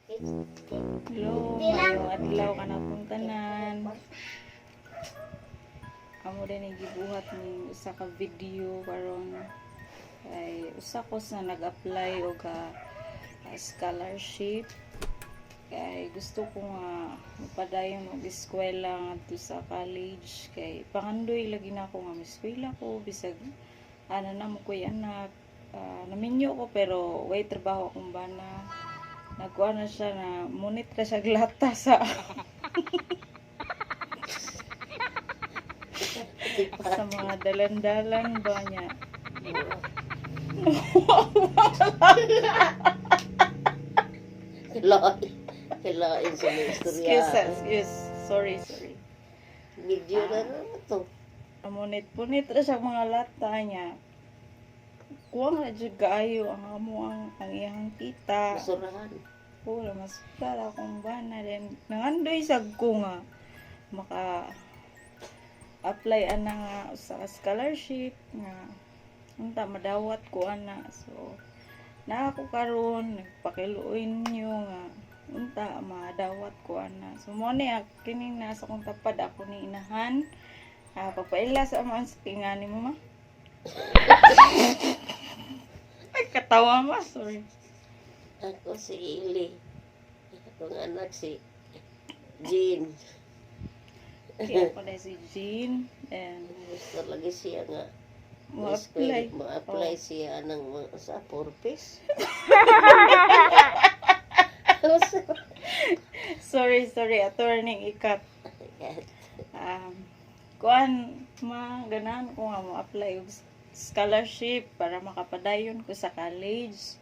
Hello, mayong adlaw ka na pong tanan. Amo din gibuhat ni usa ka video karon kay usa ko sa nag-apply og scholarship kay gusto ko nga mapadayon og eskwela ngadto sa college kay pangandoy lagi na ako nga eskwela ko bisag ana na mo koy anak. Naminyo ko pero way trabaho akong bana. Nagkuha na siya na munit ka siya glata sa sa mga dalan-dalan ba niya. Hilain sa mga istorya. Excuse. Sorry. Video na to. Munit-punit na siya mga lata niya. Kuwang na dyan kaayo ang amo ang iyang kita. Masurahan. Wala, mas tala akong bana din. Nangandoy sag ko nga maka-apply ana nga sa scholarship nga unta madawat ko ana. So, na ako karon nagpakiluoy niyo nga unta madawat ko ana. So, mo ni kining nasa kong tapad ako ni inahan. Pagpaila sa aman sa tingani mo ma. Ay, katawa ma, sorry. Ako si Ili. Akong anak si Jean. Kaya ko na si Jean. And, Gusto lagi siya nga. ma-apply. Ma-apply siya ng sa purpose. Sorry, attorney ikat. Kuan, ganahan ko nga mo-apply og scholarship para makapadayon ko sa college.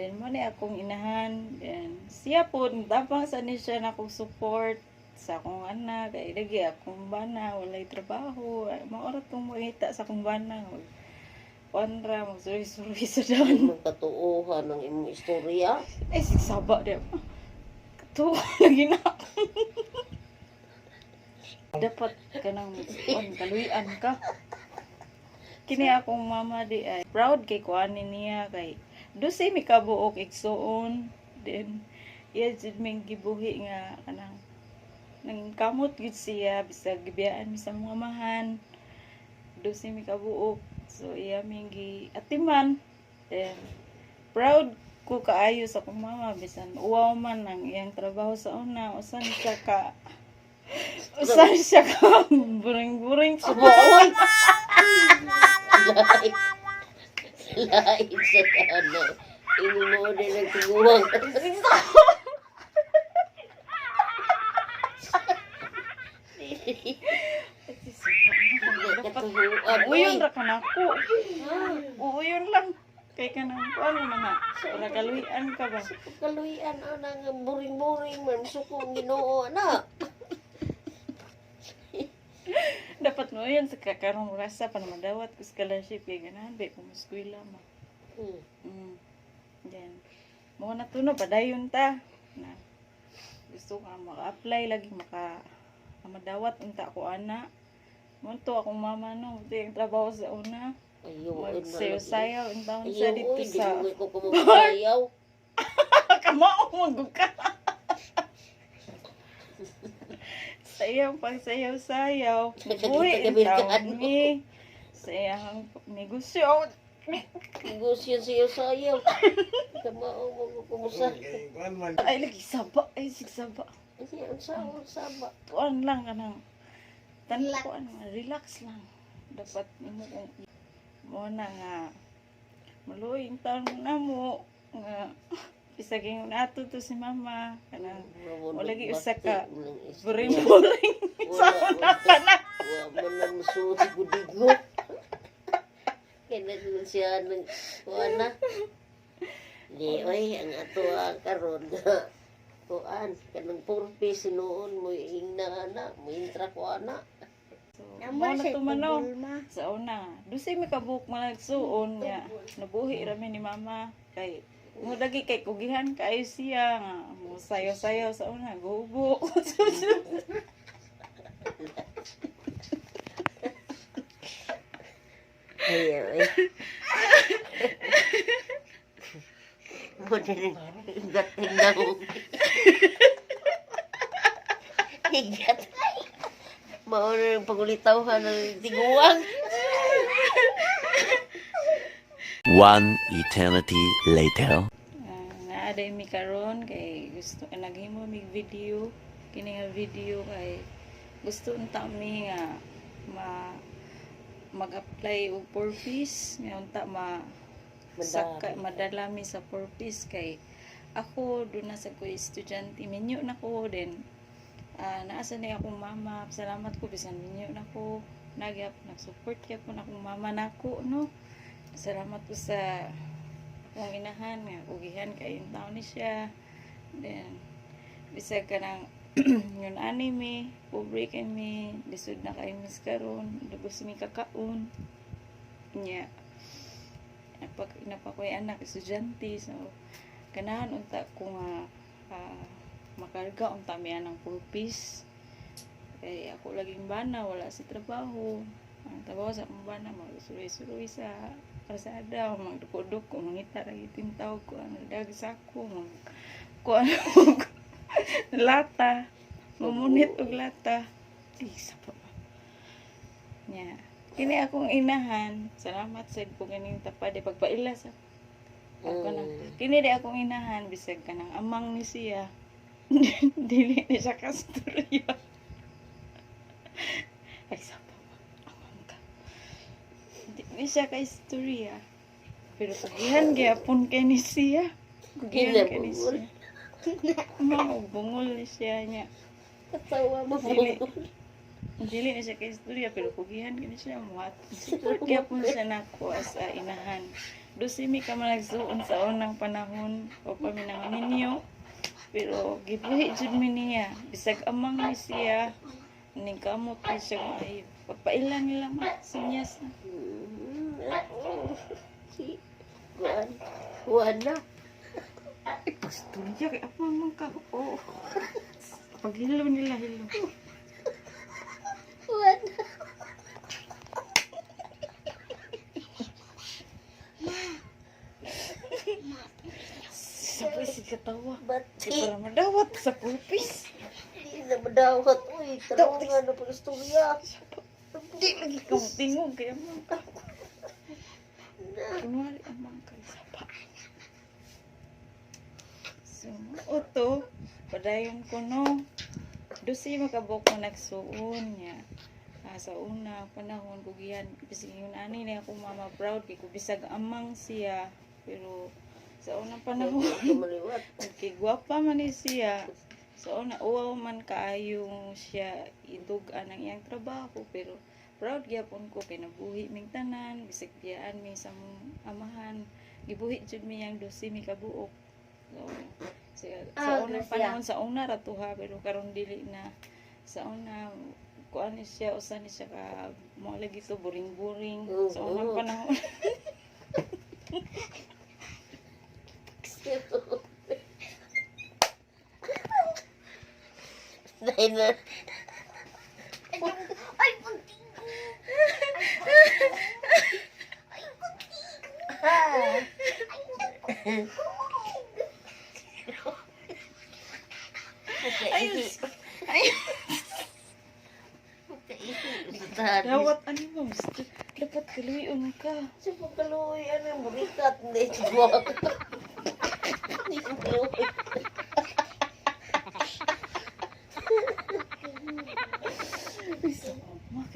Then mo ni akong inahan. Then siya po, tapang sa ni siya na akong support sa akong anak. Kaya lagi akong bana, walay trabaho. Maorat kong makita sa akong bana. Kuanra, magsuri-suri sa daon. Magkatuuhan ng imong istorya. Ay, sigsaba din. Katuwa lagi na ako. Dapat ka nang kaluyan ka. Kini akong mama di ay proud kay kuanin niya kay dusay mi kabuok igsuon. Then iya jud ming gibuhi nga kanang nang kamot gid siya bisag gibiyaan mi sa mga mahan. Dusay mi kabuok. So iya ming giatiman. Then proud ko kaayo sa akong mama bisan uwaw man ang iyang trabaho sa una usan siya ka buring-buring sa Oy! Lain sa ano. Ini mo din ang tiguwang. Uyon ra ka na ko. Uyon lang. Kay ka nang ano na para kaluyan ka ba? Kaluyan ana nga buring-buring man sukong Ginoo ana. Dapat mo yun sa kakarong rasa pa na madawat ko scholarship kay ganahan ba kung eskwela mo. Then mo na tuno padayon ta na gusto ka maka-apply lagi madawat unta ko ana. Monto akong mama no, ito yung trabaho sa una. Magsayaw-sayaw ang taon sa dito sa Hindi ko kumasayaw. kamao magug ka. Sayaw. Uy, ang taon ni. Sayang negosyo. Negosyo siya sayaw. Kamao mo kumusa. Ay, lagi saba. Ay, sigsaba. Ang sama. Kuan lang ka nang. Kuan, relax lang. Dapat mo na nga maluoy ang taon na mo nga isaging nato to si mama kanang wala gi usa ka buring-buring sa una ka na Wa man musuot gudigo. Kaya siya ng kuana. Di oy ang ato karon nga kuan kanang purpose noon mo ingna ana mo intra ko ana. mo na tumanaw sa una dusay mi kabuk malagsuon niya nabuhi rami ni mama kay mo dagi kay kugihan kaayo siya nga mo sayo-sayo sa una gubo. Ay. mo din higat tingnan. Higat. Mauna yung pagulitawhan ng tiguang. One eternity later. Naaday mi karon kay gusto naghimo mig video kini nga video kay gusto unta mi nga mag-apply og purpose nga unta madala mi sa purpose kay ako do na sa ko estudyante minyo na ko din naasa ni akong mama salamat ko bisan minyo na ko nag-support kay ko na akong mama nako no. Salamat po sa akong inahan nga ugihan kay yung taon ni siya. Then bisag ka ng yun anime, pobre kami, lisod na kayo mis karon, lubos mi kakaon. Nya. Napakoy anak estudyante so ganahan unta ko nga makarga unta mi anang purpose. Kay ako laging bana wala si trabaho. Ang trabaho sa akong bana magsuroy-suroy sa pasada, magduko-duko, mangita lagi tintaw ko, dag sako, kuan og lata, mamunit og lata. Isa pa. Nya. Kini akong inahan, salamat sa ko ganing tapad pagpaila sa ako na. Kini di akong inahan bisag kanang amang ni siya. Dili ni siya kasturya. Ay sa di siya ka istorya. Pero kugihan gyapon kay ni siya. Kugihan kay ni siya. Bungol ni siya niya. Katawa mo bungol. Dili na siya ka istorya pero kugihan kay ni siya muhat. Support gyapon siya nako as inahan. Dusimi ka man nagsuon sa unang panahon o paminang ninyo. Pero gibuhi jud mi niya bisag amang ni siya. Ning kamot ni siya ay pagpailan nila sinyas na. Kuan na. Pastorya kay apa man ka oo. Paghilo nila hilo. Kuan na. Sabay si katawa. Bati. Para madawat sa purpose. Di na madawat. Uy, tarungan na pag-istorya. Di lagi ka tingog kaya man ka. Kunwari amang ka isa pa. So, oto, padayon ko no. Dosi makabok mo nagsuon niya. Sa una panahon kugihan bisig yun ani ni ako mama proud kay ko bisag amang siya pero sa unang panahon Maliwat. kay gwapa man ni siya sa una uwaw man kaayo siya idugan ang iyang trabaho pero proud gyapon ko kay nabuhi ming tanan bisag biyaan mi sa amahan gibuhi jud mi yang 12 mi kabuok so, sa unang panahon sa una ratuha pero karon dili na sa una kuan ni siya usa ni siya ka mo lagi to buring-buring sa unang panahon Dahil na. Ay, puntigo! Ay, puntigo! ayos Ay, dawat ano mo dapat kaluyon ka sa pagkaluoy, ano yung burikat? Hindi, sigwak. Hindi ko kaluoy.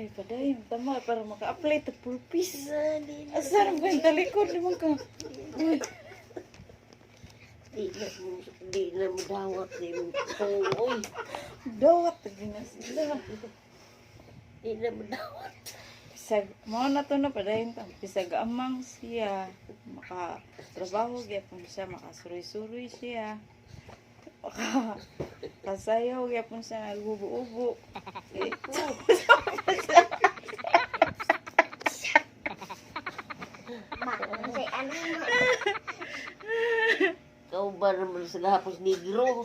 makay padayon tama para maka-apply to purpose Dali na. asar ba yung talikod naman ka uy Di na mo dawat. Di mo uy. dawat lagi na sila Di na mo dawat. bisag mo na to na padayon ta bisag amang siya maka-trabaho gyapon siya makasuroy-suroy siya kasayaw gyapon siya naghubo-ubo Kau ba naman sa gahapos negro?